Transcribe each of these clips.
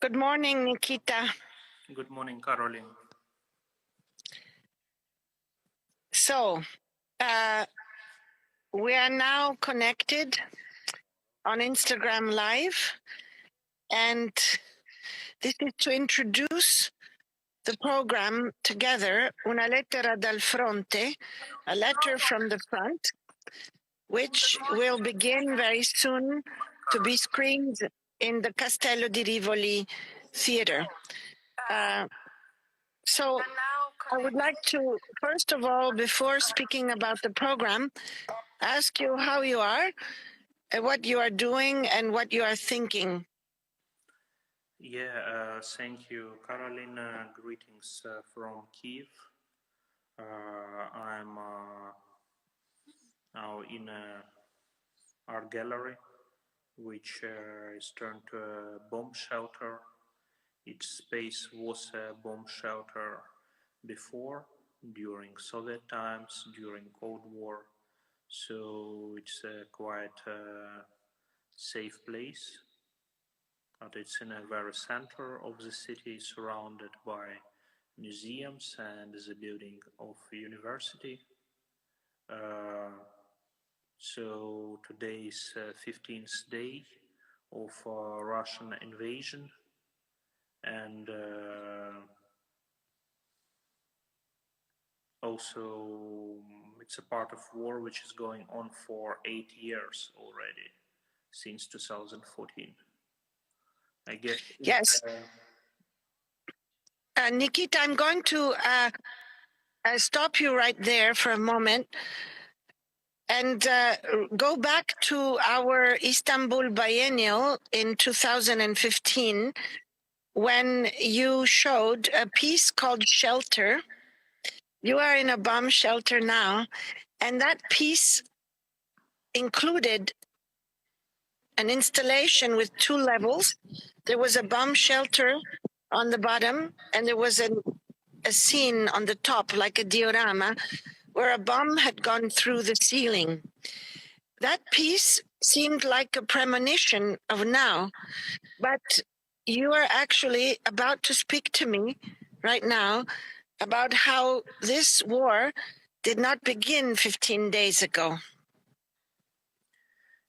Good morning, Nikita. Good morning, Carolyn. So, we are now connected on Instagram Live, and this is to introduce the program together, Una lettera dal fronte, a letter from the front, which will begin very soon to be screened in the Castello di Rivoli Theater. So I would like to, first of all, before speaking about the program, ask you how you are, what you are doing, and what you are thinking. Yeah, thank you, Carolyn. Greetings from Kiev. I'm now in an art gallery, which is turned to a bomb shelter. Its space was a bomb shelter before, during Soviet times, during Cold War. So it's a quite safe place. But it's in a very center of the city, surrounded by museums and the building of university. So today is 15th day of Russian invasion, and also it's a part of war which is going on for 8 years already, since 2014. I guess. Yes. Nikita, I'm going to stop you right there for a moment and go back to our Istanbul Biennial in 2015 when you showed a piece called Shelter. You are in a bomb shelter now, and that piece included an installation with 2 levels. There was a bomb shelter on the bottom, and there was a scene on the top, like a diorama, where a bomb had gone through the ceiling. That piece seemed like a premonition of now, but you are actually about to speak to me right now about how this war did not begin 15 days ago.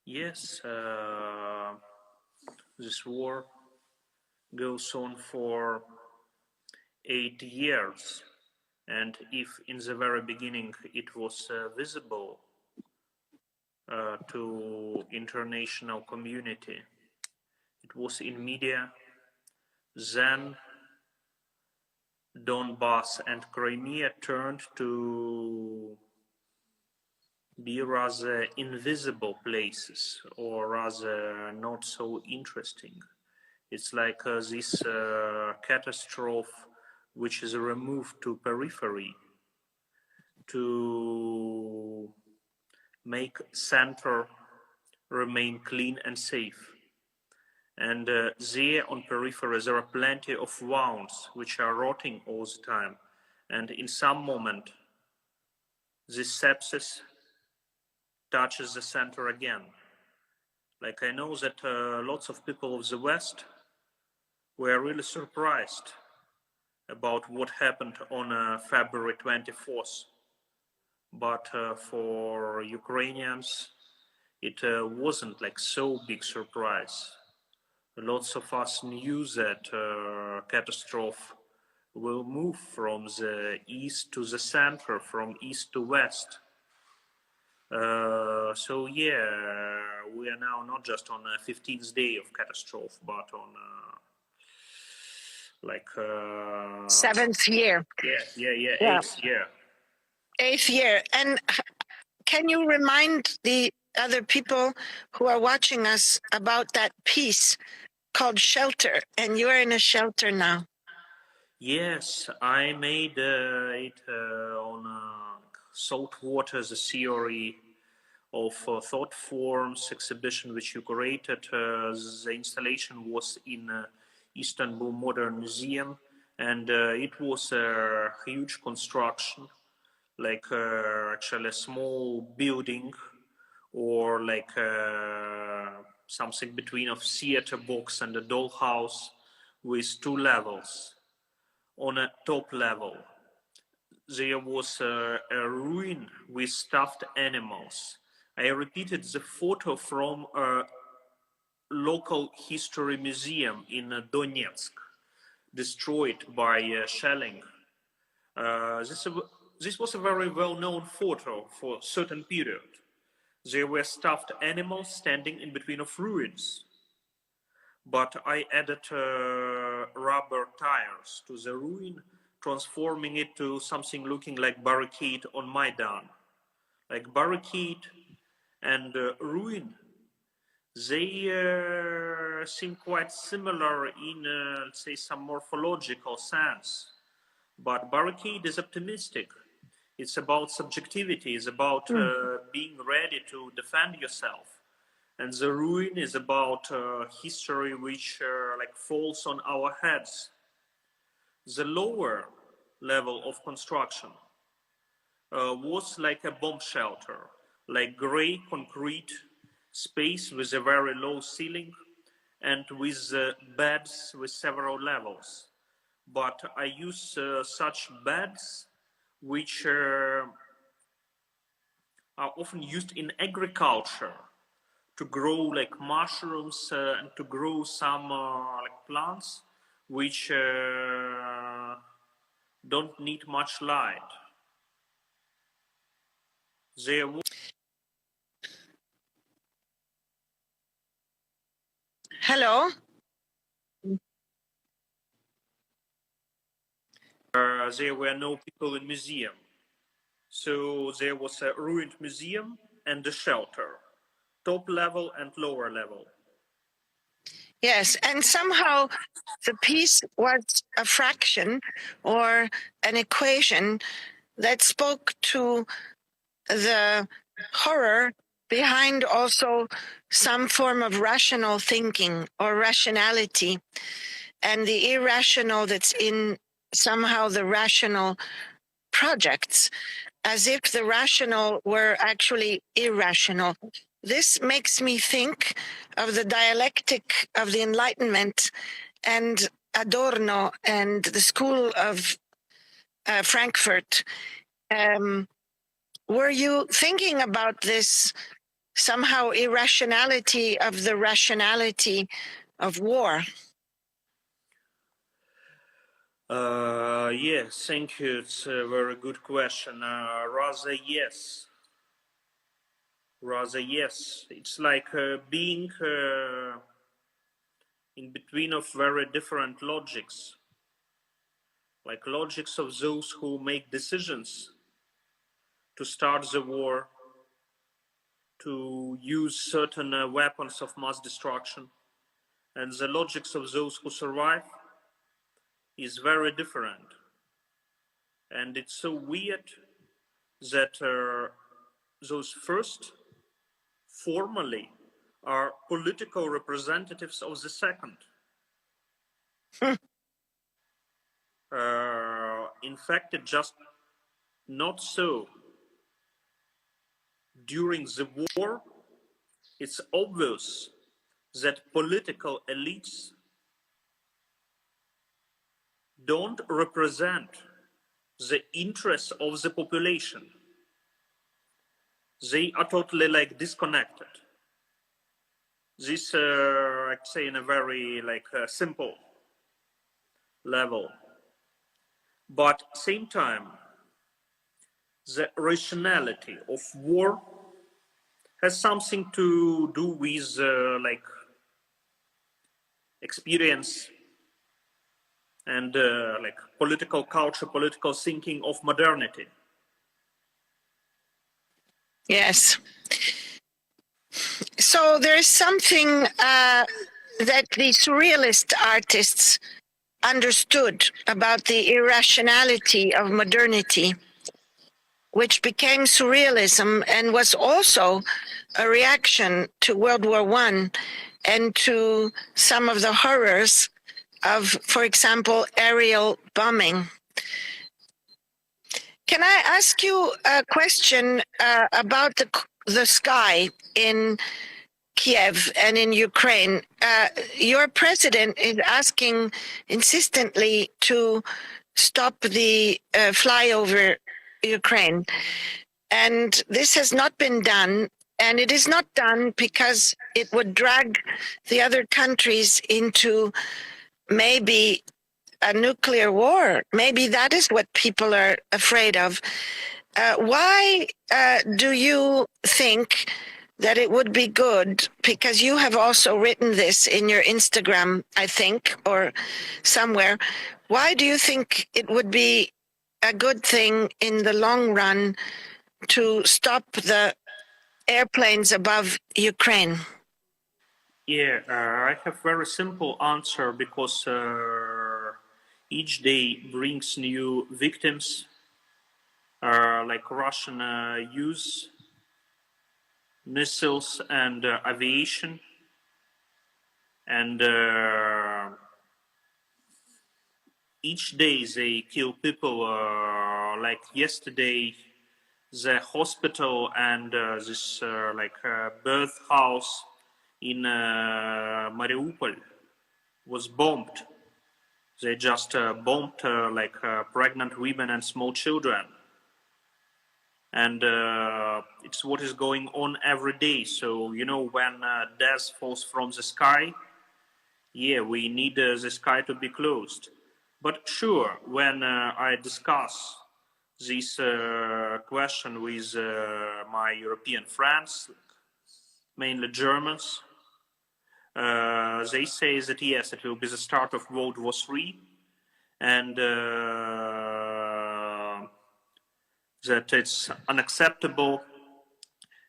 Yes, this war goes on for 8 years, and if in the very beginning it was visible to international community, it was in media, then Donbass and Crimea turned to be rather invisible places, or rather not so interesting. It's like this catastrophe which is removed to periphery to make center remain clean and safe. And there on periphery there are plenty of wounds which are rotting all the time. And in some moment, this sepsis touches the center again. Like, I know that lots of people of the West were really surprised about what happened on February 24th. But for Ukrainians, it wasn't like so big surprise. Lots of us knew that catastrophe will move from the east to the center, from east to west. So yeah, we are now not just on a 15th day of catastrophe, but on like 7th year. Yeah. 8th year. 8th year. And can you remind the other people who are watching us about that piece called Shelter? And you are in a shelter now. Yes, I made it on Salt Water, the theory of thought forms exhibition which you curated. The installation was in Istanbul Modern Museum, and it was a huge construction, like actually a small building, or like something between a theater box and a dollhouse, with two levels. On a top level, there was a ruin with stuffed animals. I repeated the photo from a local history museum in Donetsk, destroyed by shelling. This was a very well-known photo for a certain period. There were stuffed animals standing in between of ruins. But I added rubber tires to the ruin, transforming it to something looking like barricade on Maidan. Like barricade and ruin, they seem quite similar in, let's say, some morphological sense. But barricade is optimistic. It's about subjectivity. It's about being ready to defend yourself. And the ruin is about history which like falls on our heads. The lower level of construction was like a bomb shelter, like gray concrete space with a very low ceiling and with beds with several levels. But I use such beds which are often used in agriculture to grow like mushrooms and to grow some like plants which don't need much light. Hello? There were no people in museum. So there was a ruined museum and a shelter, top level and lower level. Yes, and somehow the piece was a fraction or an equation that spoke to the horror behind also some form of rational thinking or rationality, and the irrational that's in somehow the rational projects, as if the rational were actually irrational. This makes me think of the dialectic of the Enlightenment and Adorno and the School of Frankfurt. Were you thinking about this somehow irrationality of the rationality of war? Yes, thank you. It's a very good question. Rather yes. It's like being in between of very different logics, like logics of those who make decisions to start the war, to use certain weapons of mass destruction, and the logics of those who survive is very different. And it's so weird that those first formally are political representatives of the second. In fact, it just not so. During the war, it's obvious that political elites don't represent the interests of the population. They are totally like disconnected. This, I'd say, in a very like simple level. But same time, the rationality of war has something to do with like experience and like political culture, political thinking of modernity. Yes. So there's something that the surrealist artists understood about the irrationality of modernity, which became surrealism and was also a reaction to World War I and to some of the horrors of, for example, aerial bombing. Can I ask you a question about the sky in Kiev and in Ukraine, your president is asking insistently to stop the flyover Ukraine. And this has not been done. And it is not done because it would drag the other countries into maybe a nuclear war. Maybe that is what people are afraid of. Why do you think that it would be good, because you have also written this in your Instagram, I think, or somewhere, why do you think it would be a good thing in the long run to stop the airplanes above Ukraine? Yeah, I have very simple answer, because each day brings new victims, like Russian use missiles and aviation, and each day they kill people. Like yesterday, the hospital and this birth house in Mariupol was bombed. They just bombed pregnant women and small children. And it's what is going on every day. So, you know, when death falls from the sky, yeah, we need the sky to be closed. But sure, when I discuss this question with my European friends, mainly Germans, they say that yes, it will be the start of World War III, and that it's unacceptable.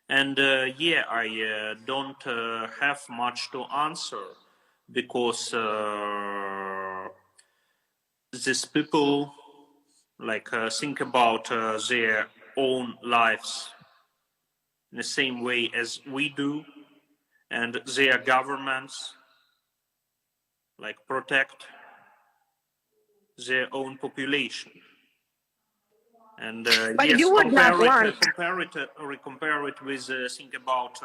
And yeah, I don't have much to answer, because these people think about their own lives in the same way as we do, and their governments protect their own population. And But yes, you would not want. compare it with think about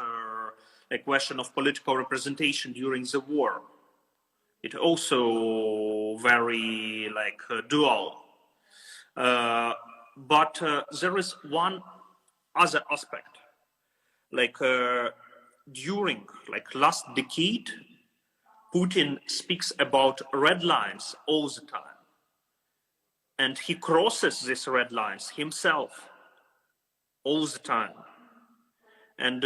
a question of political representation during the war. It also very dual. But there is one other aspect, during last decade, Putin speaks about red lines all the time. And he crosses these red lines himself all the time. And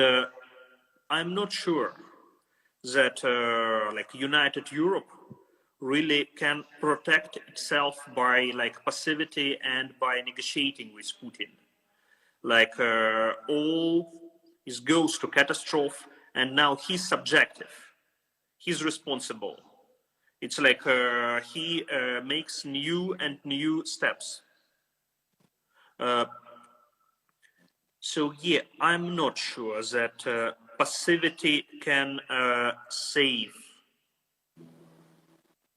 I'm not sure that United Europe really can protect itself by passivity and by negotiating with Putin. All is goes to catastrophe, and now he's subjective. He's responsible. It's he makes new and new steps. So yeah, I'm not sure that passivity can save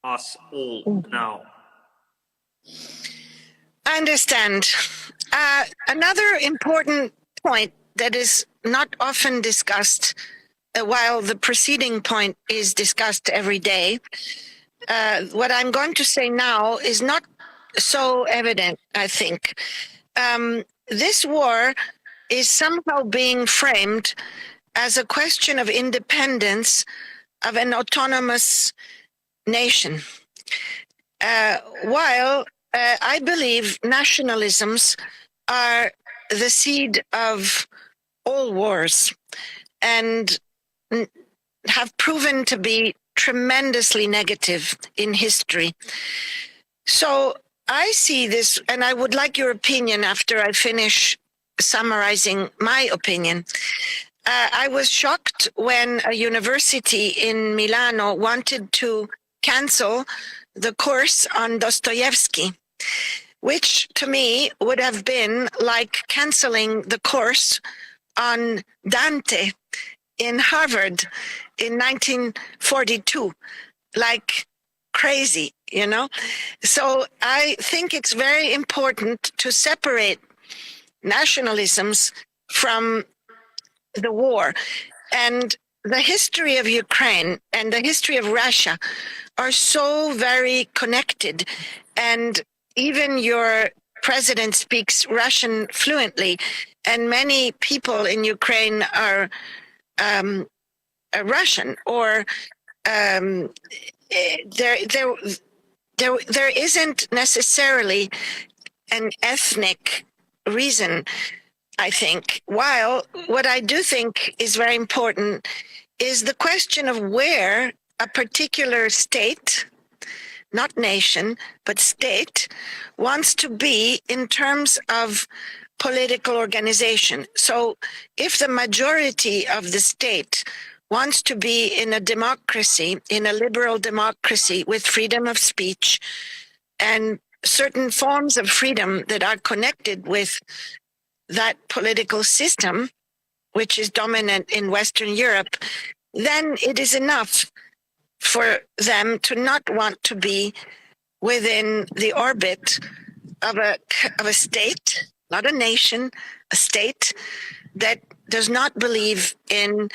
us all now. I understand. Another important point that is not often discussed, while the preceding point is discussed every day, what I'm going to say now is not so evident, I think. This war is somehow being framed as a question of independence of an autonomous nation. While I believe nationalisms are the seed of all wars and have proven to be tremendously negative in history. So I see this, and I would like your opinion after I finish summarizing my opinion. I was shocked when a university in Milano wanted to cancel the course on Dostoevsky, which to me would have been like canceling the course on Dante in Harvard in 1942, like crazy, you know? So I think it's very important to separate nationalisms from the war. And the history of Ukraine and the history of Russia are so very connected, and even your president speaks Russian fluently, and many people in Ukraine are Russian, or there isn't necessarily an ethnic reason, I think. While what I do think is very important is the question of where a particular state, not nation, but state, wants to be in terms of political organization. So if the majority of the state wants to be in a democracy, in a liberal democracy with freedom of speech and certain forms of freedom that are connected with that political system, which is dominant in Western Europe, then it is enough for them to not want to be within the orbit of a state, not a nation, a state that does not believe in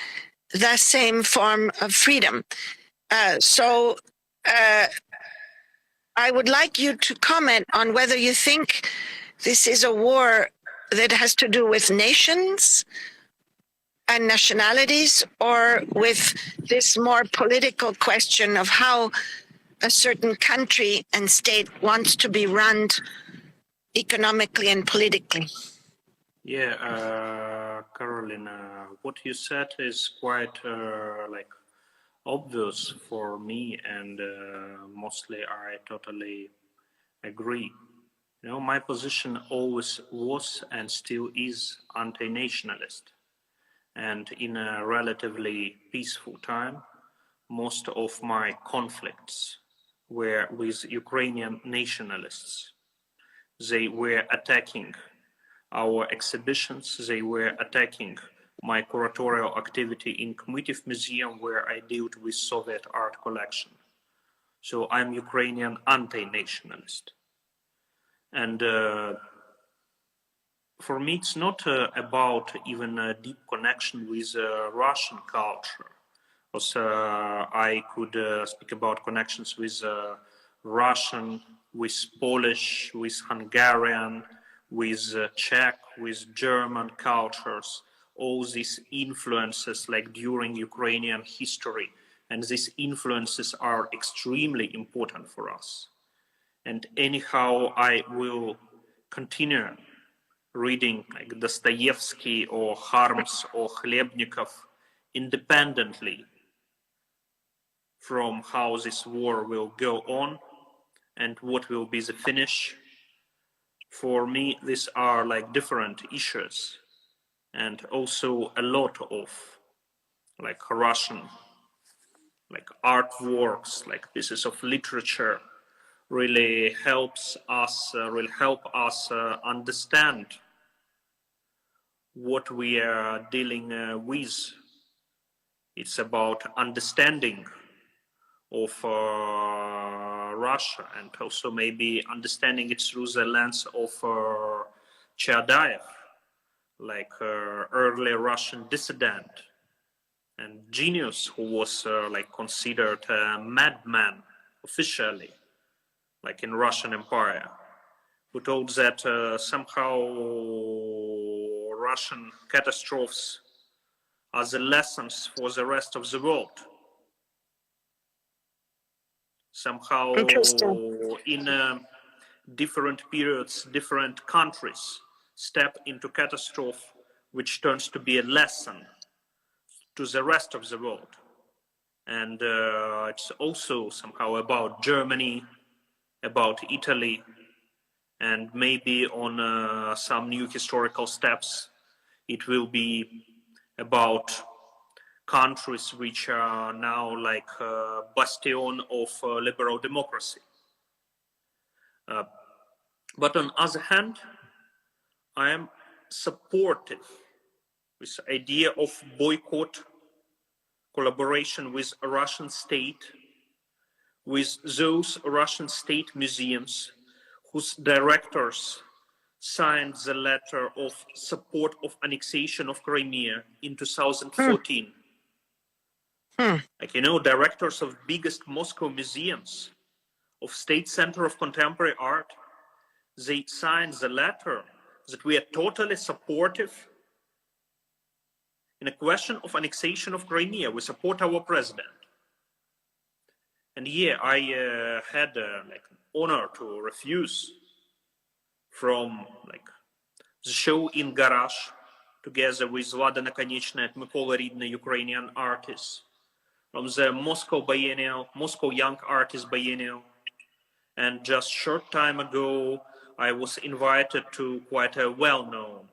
the same form of freedom. So I would like you to comment on whether you think this is a war that has to do with nations and nationalities, or with this more political question of how a certain country and state wants to be run economically and politically. Yeah, Carolyn, what you said is quite like obvious for me, and mostly I totally agree. You know, my position always was and still is anti-nationalist. And in a relatively peaceful time, most of my conflicts were with Ukrainian nationalists. They were attacking our exhibitions, they were attacking my curatorial activity in Kiev Museum, where I dealt with Soviet art collection. So I'm Ukrainian anti-nationalist. And for me, it's not about even a deep connection with Russian culture. Also, I could speak about connections with Russian, with Polish, with Hungarian, with Czech, with German cultures, all these influences like during Ukrainian history. And these influences are extremely important for us. And anyhow, I will continue reading like Dostoevsky or Harms or Khlebnikov independently from how this war will go on and what will be the finish. For me, these are like different issues, and also a lot of like Russian like artworks, like pieces of literature really help us understand what we are dealing with. It's about understanding of Russia, and also maybe understanding it through the lens of Chadaev, like early Russian dissident and genius who was like considered a madman officially, like in Russian Empire, who told that somehow Russian catastrophes are the lessons for the rest of the world. Somehow in different periods, different countries step into catastrophe, which turns to be a lesson to the rest of the world. And it's also somehow about Germany, about Italy, and maybe on some new historical steps, it will be about countries which are now like a bastion of liberal democracy. But on the other hand, I am supportive with the idea of boycott, collaboration with a Russian state, with those Russian state museums whose directors signed the letter of support of annexation of Crimea in 2014. Like, you know, directors of biggest Moscow museums, of State Center of Contemporary Art, they signed the letter that we are totally supportive in a question of annexation of Crimea. We support our president. And yeah, I had like an honor to refuse from like the show in Garage together with Vlada Nakoniechna and Mykola Ridna, Ukrainian artists, from the Moscow Biennial, Moscow Young Artist Biennial. And just short time ago, I was invited to quite a well-known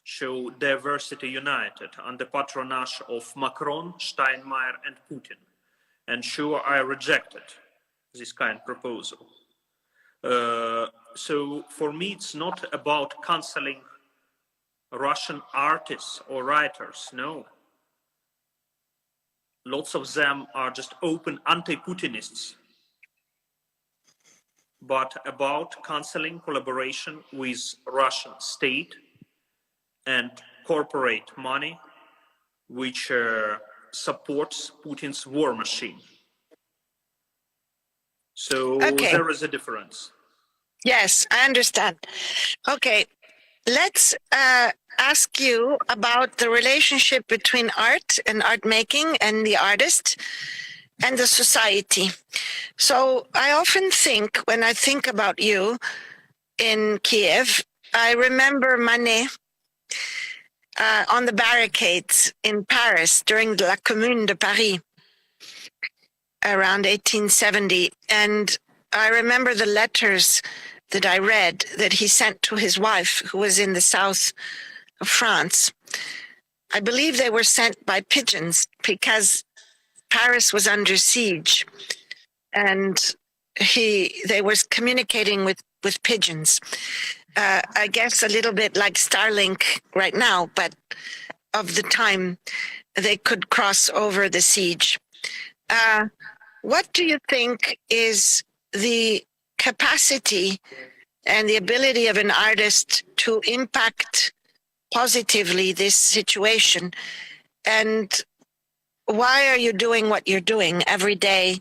show, Diversity United, under patronage of Macron, Steinmeier, and Putin. And sure, I rejected this kind of proposal. So for me, it's not about canceling Russian artists or writers, no. Lots of them are just open anti-Putinists, but about canceling collaboration with Russian state and corporate money, which supports Putin's war machine. So there is a difference. Yes, I understand. Okay, let's ask you about the relationship between art and art making and the artist and the society. So I often think, when I think about you in Kiev, I remember Manet on the barricades in Paris during La Commune de Paris around 1870. And I remember the letters that I read that he sent to his wife, who was in the south of France. I believe they were sent by pigeons because Paris was under siege, and they were communicating with pigeons. I guess a little bit like Starlink right now, but of the time they could cross over the siege. What do you think is the capacity and the ability of an artist to impact positively this situation? And why are you doing what you're doing every day,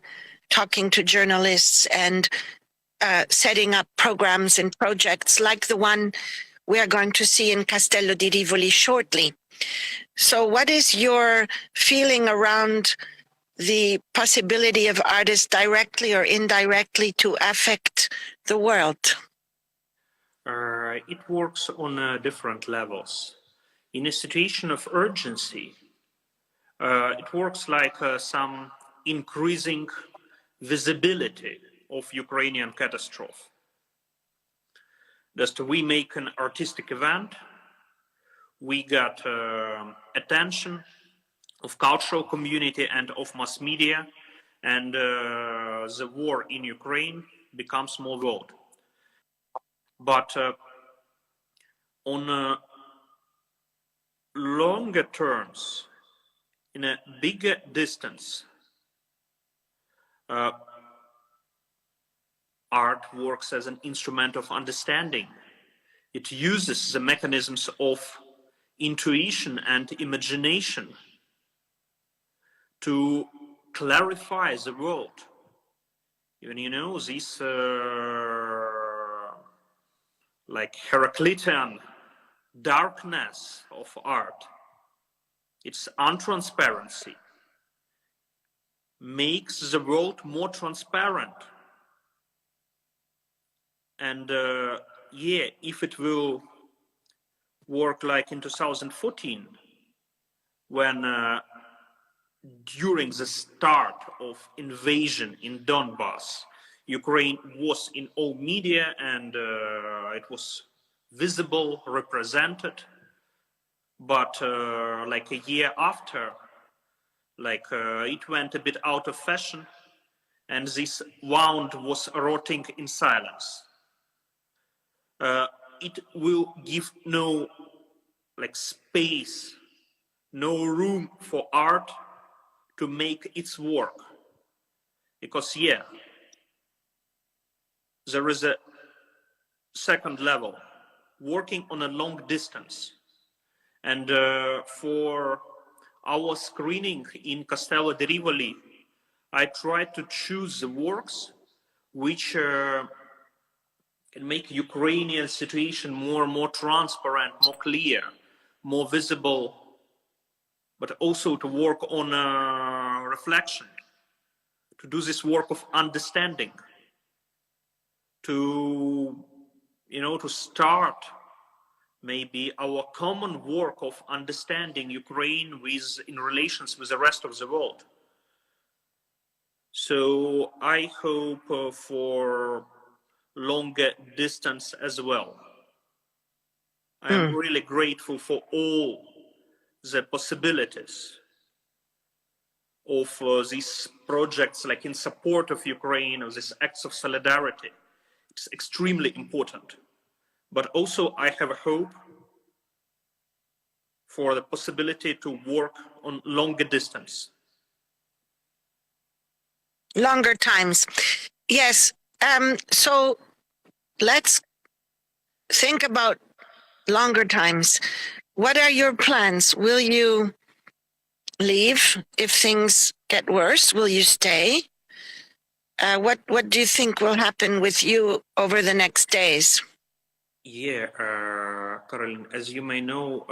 talking to journalists and setting up programs and projects like the one we are going to see in Castello di Rivoli shortly? So what is your feeling around the possibility of artists directly or indirectly to affect the world? It works on different levels. In a situation of urgency, it works like some increasing visibility of Ukrainian catastrophe. Just we make an artistic event, we got attention of cultural community and of mass media, and the war in Ukraine becomes more world. But on longer terms, in a bigger distance, art works as an instrument of understanding. It uses the mechanisms of intuition and imagination to clarify the world. Even, you know, this like Heraclitean darkness of art, its untransparency, makes the world more transparent. And yeah, if it will work like in 2014, when during the start of invasion in Donbass, Ukraine was in all media and it was visible, represented. But like a year after, like it went a bit out of fashion, and this wound was rotting in silence. It will give no like space, no room for art to make its work. Because yeah, there is a second level, working on a long distance. And for our screening in Castello di Rivoli, I tried to choose the works which can make Ukrainian situation more transparent, more clear, more visible, but also to work on reflection, to do this work of understanding, to start maybe our common work of understanding Ukraine in relations with the rest of the world. So I hope for longer distance as well. I'm really grateful for all the possibilities of these projects, like in support of Ukraine, of these acts of solidarity. It's extremely important. But also I have a hope for the possibility to work on longer distance. Longer times. Yes. So let's think about longer times. What are your plans? Will you leave if things get worse? Will you stay? What do you think will happen with you over the next days? Yeah, Carolyn, as you may know,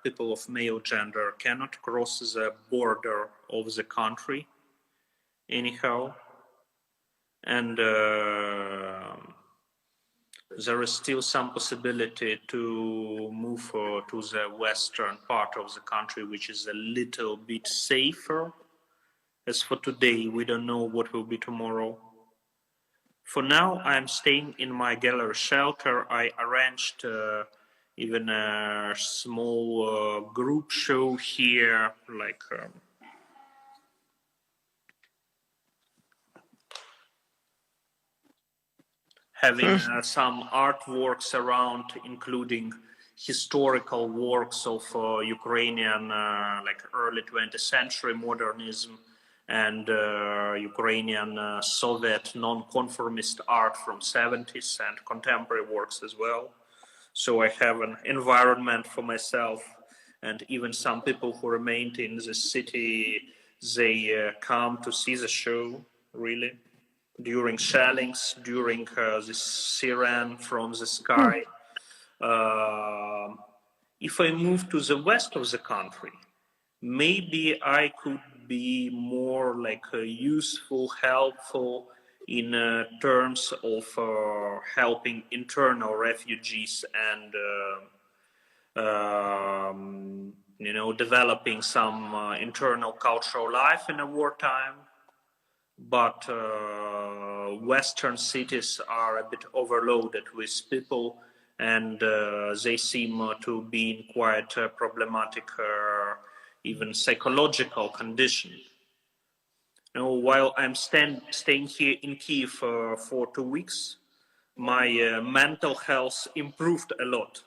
people of male gender cannot cross the border of the country anyhow. And there is still some possibility to move to the western part of the country, which is a little bit safer. As for today, we don't know what will be tomorrow. For now, I'm staying in my gallery shelter. I arranged even a small group show here, having some artworks around, including historical works of Ukrainian, early 20th century modernism, and Ukrainian Soviet non-conformist art from 70s, and contemporary works as well. So I have an environment for myself, and even some people who remained in the city, they come to see the show, really, during shellings, during the siren from the sky. If I move to the west of the country, maybe I could be more useful, helpful in terms of helping internal refugees and developing some internal cultural life in a wartime. But Western cities are a bit overloaded with people, and they seem to be in quite problematic even psychological condition. While I'm staying here in Kiev for 2 weeks, my mental health improved a lot.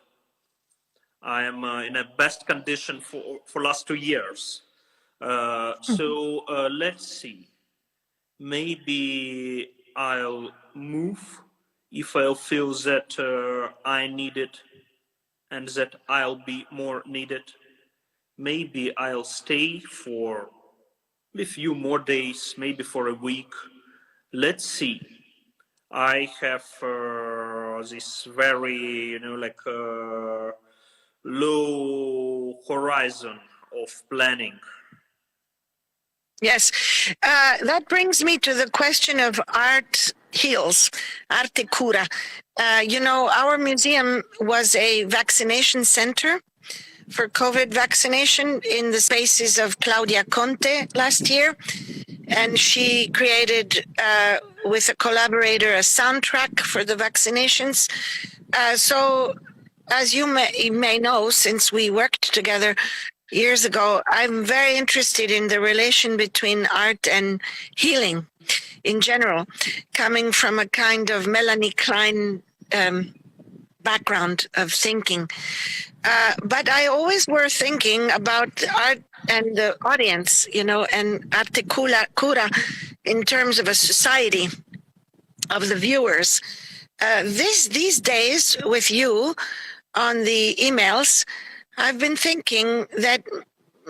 I am in a best condition for last 2 years. So let's see. Maybe I'll move if I'll feel that I need it and that I'll be more needed. Maybe I'll stay for a few more days, maybe for a week. Let's see. I have this very, low horizon of planning. Yes, that brings me to the question of art heals, arte cura. Our museum was a vaccination center for COVID vaccination in the spaces of Claudia Conte last year. And she created, with a collaborator, a soundtrack for the vaccinations. So as you may know, since we worked together years ago, I'm very interested in the relation between art and healing in general, coming from a kind of Melanie Klein background of thinking. But I always were thinking about art and the audience, and arte cura in terms of a society of the viewers. These days with you on the emails, I've been thinking that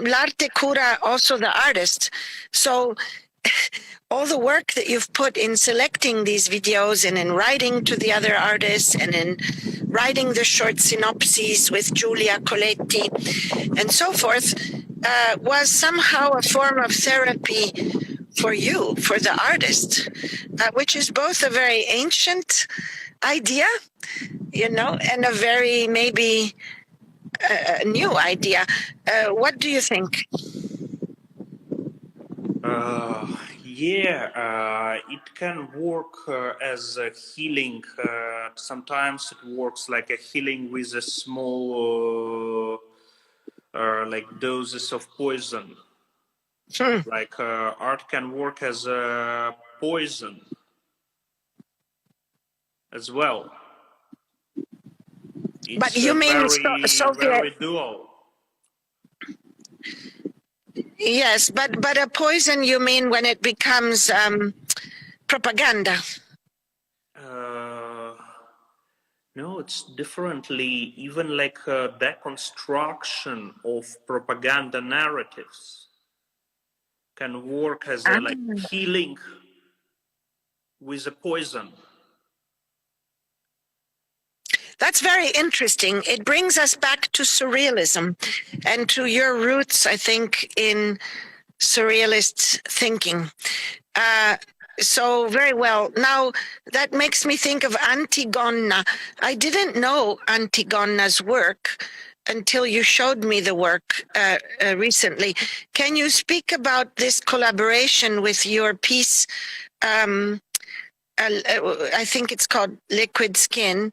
l'arte cura also the artist. So all the work that you've put in selecting these videos and in writing to the other artists and in writing the short synopses with Giulia Colletti and so forth was somehow a form of therapy for you, for the artist, which is both a very ancient idea, you know, and a very maybe new idea. What do you think? It can work as a healing. Sometimes it works like a healing with a small, like doses of poison. Like art can work as a poison as well. It's but you mean very dual. Yes, but a poison you mean when it becomes propaganda? No, it's differently. Even like deconstruction of propaganda narratives can work as a like healing with a poison. That's very interesting. It brings us back to surrealism and to your roots, I think, in surrealist thinking. So very well. Now, that makes me think of Antigona. I didn't know Antigona's work until you showed me the work recently. Can you speak about this collaboration with your piece? I think it's called Liquid Skin.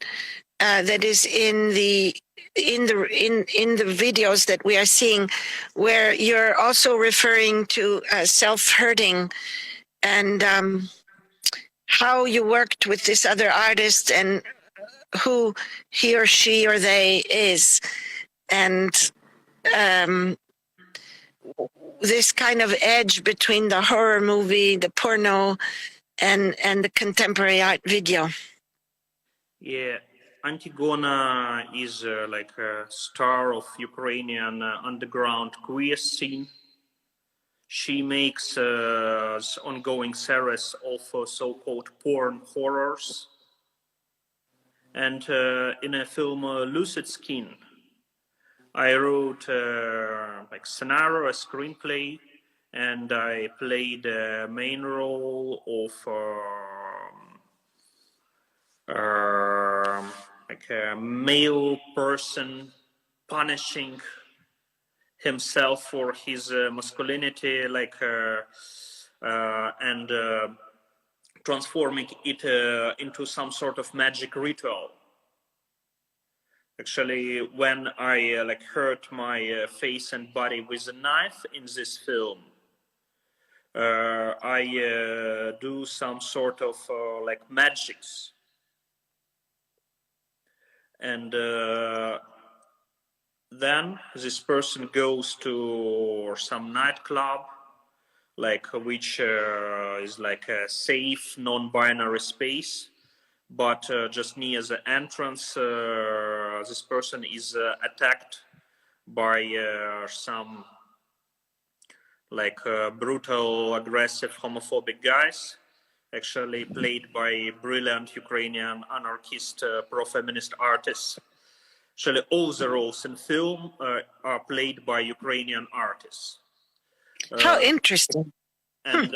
That is in the videos that we are seeing, where you're also referring to self-hurting and how you worked with this other artist and who he or she or they is, and this kind of edge between the horror movie, the porno, and the contemporary art video. Yeah. Antigona is like a star of Ukrainian underground queer scene. She makes ongoing series of so-called porn horrors. And in a film Lucid Skin, I wrote like scenario, a screenplay, and I played the main role of like a male person punishing himself for his masculinity, like and transforming it into some sort of magic ritual. Actually, when I like hurt my face and body with a knife in this film, I do some sort of like magics. And then this person goes to some nightclub, like which is like a safe, non-binary space. But just near the entrance, this person is attacked by some like brutal, aggressive, homophobic guys, actually played by brilliant Ukrainian anarchist, pro-feminist artists. Actually, all the roles in film are played by Ukrainian artists. How interesting. And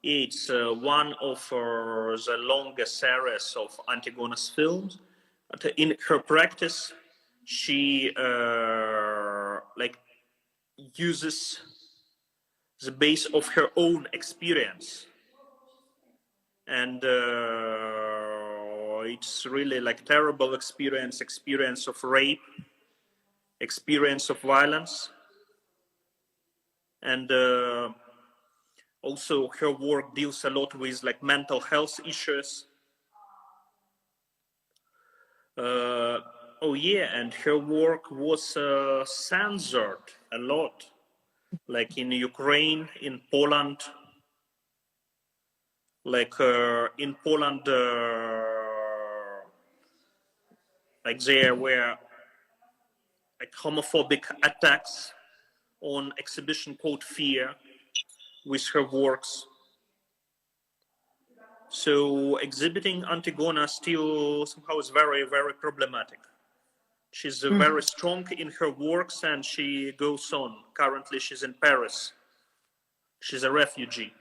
it's one of the longest series of Antigona's films. In her practice, she like uses the base of her own experience, and it's really like terrible experience of rape, experience of violence, and also her work deals a lot with like mental health issues. Oh yeah, and her work was censored a lot, like in Ukraine, in Poland. Like in Poland, like there were like homophobic attacks on exhibition called Fear with her works. So exhibiting Antigona still somehow is very, very problematic. She's very strong in her works and she goes on. Currently, she's in Paris. She's a refugee.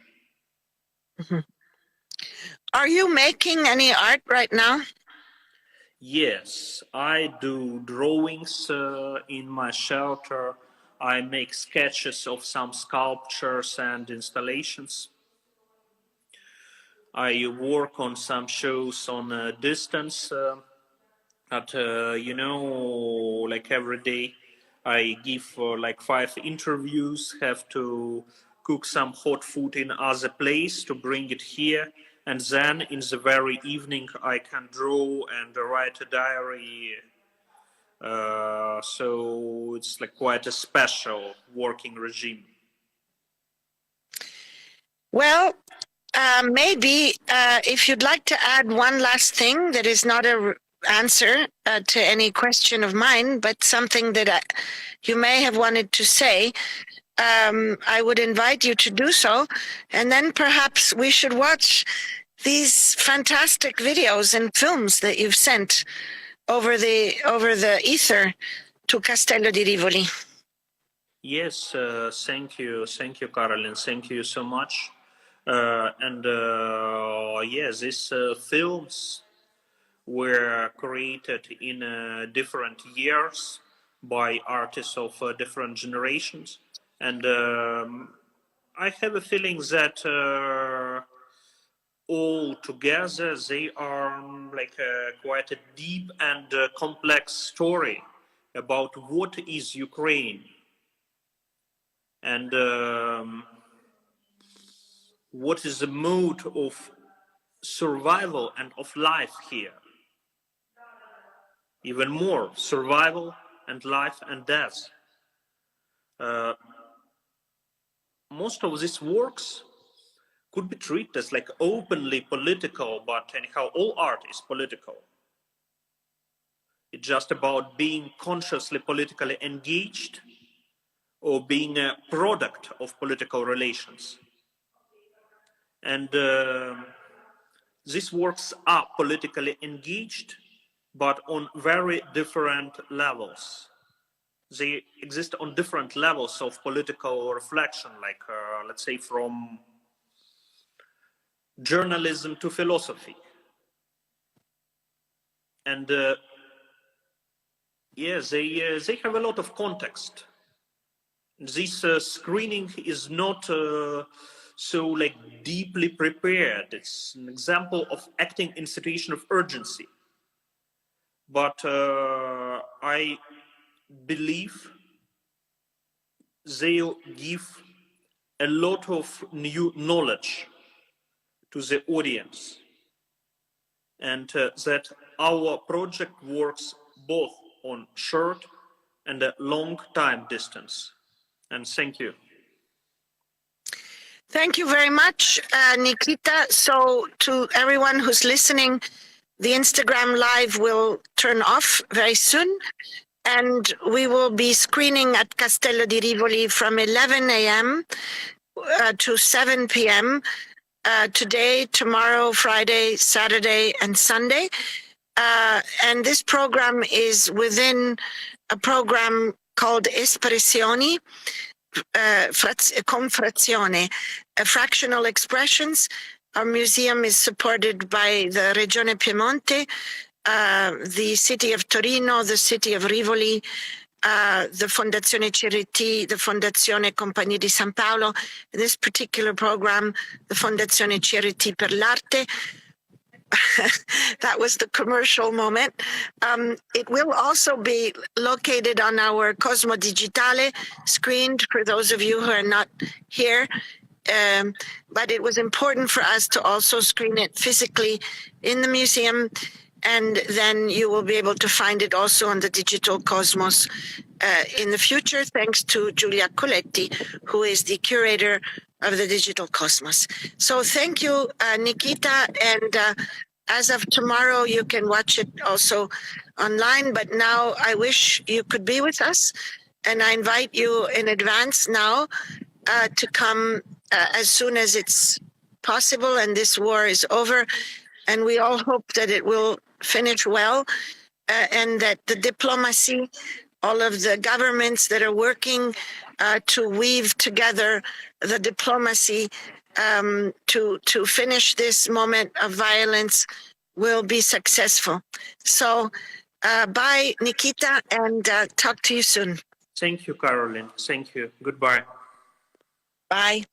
Are you making any art right now? Yes, I do drawings in my shelter. I make sketches of some sculptures and installations. I work on some shows on a distance. You know, like every day, I give like 5 interviews, have to cook some hot food in other place to bring it here. And then in the very evening, I can draw and write a diary. So it's like quite a special working regime. Well, maybe if you'd like to add one last thing that is not a answer to any question of mine, but something that you may have wanted to say, I would invite you to do so. And then perhaps we should watch these fantastic videos and films that you've sent over the ether to Castello di Rivoli. Yes, thank you, Carolyn. Thank you so much. Yes, these films were created in different years by artists of different generations, and I have a feeling that all together they are like quite a deep and complex story about what is Ukraine and what is the mode of survival and of life here. Even more, survival and life and death. Most of these works could be treated as like openly political, but anyhow, all art is political. It's just about being consciously politically engaged or being a product of political relations. And these works are politically engaged, but on very different levels. They exist on different levels of political reflection, like, let's say, from journalism to philosophy. And yeah, they have a lot of context. This screening is not so like deeply prepared. It's an example of acting in situation of urgency. But I believe they'll give a lot of new knowledge to the audience, and that our project works both on short and a long time distance. And thank you. Thank you very much, Nikita. So to everyone who's listening, the Instagram Live will turn off very soon, and we will be screening at Castello di Rivoli from 11 a.m. To 7 p.m. Today, tomorrow, Friday, Saturday, and Sunday. And this program is within a program called Espressioni, con frazione, fractional expressions. Our museum is supported by the Regione Piemonte, the city of Torino, the city of Rivoli, the Fondazione Ceriti, the Fondazione Compagnia di San Paolo. In this particular program, the Fondazione Ceriti per l'Arte. That was the commercial moment. It will also be located on our Cosmo Digitale, screened for those of you who are not here. But it was important for us to also screen it physically in the museum, and then you will be able to find it also on the digital Cosmos in the future, thanks to Giulia Colletti, who is the curator of the digital Cosmos. So thank you, Nikita, and as of tomorrow, you can watch it also online, but now I wish you could be with us And I invite you in advance now to come as soon as it's possible and this war is over. And we all hope that it will finish well and that the diplomacy, all of the governments that are working to weave together the diplomacy to finish this moment of violence will be successful. So bye, Nikita, and talk to you soon. Thank you, Carolyn. Thank you. Goodbye. Bye.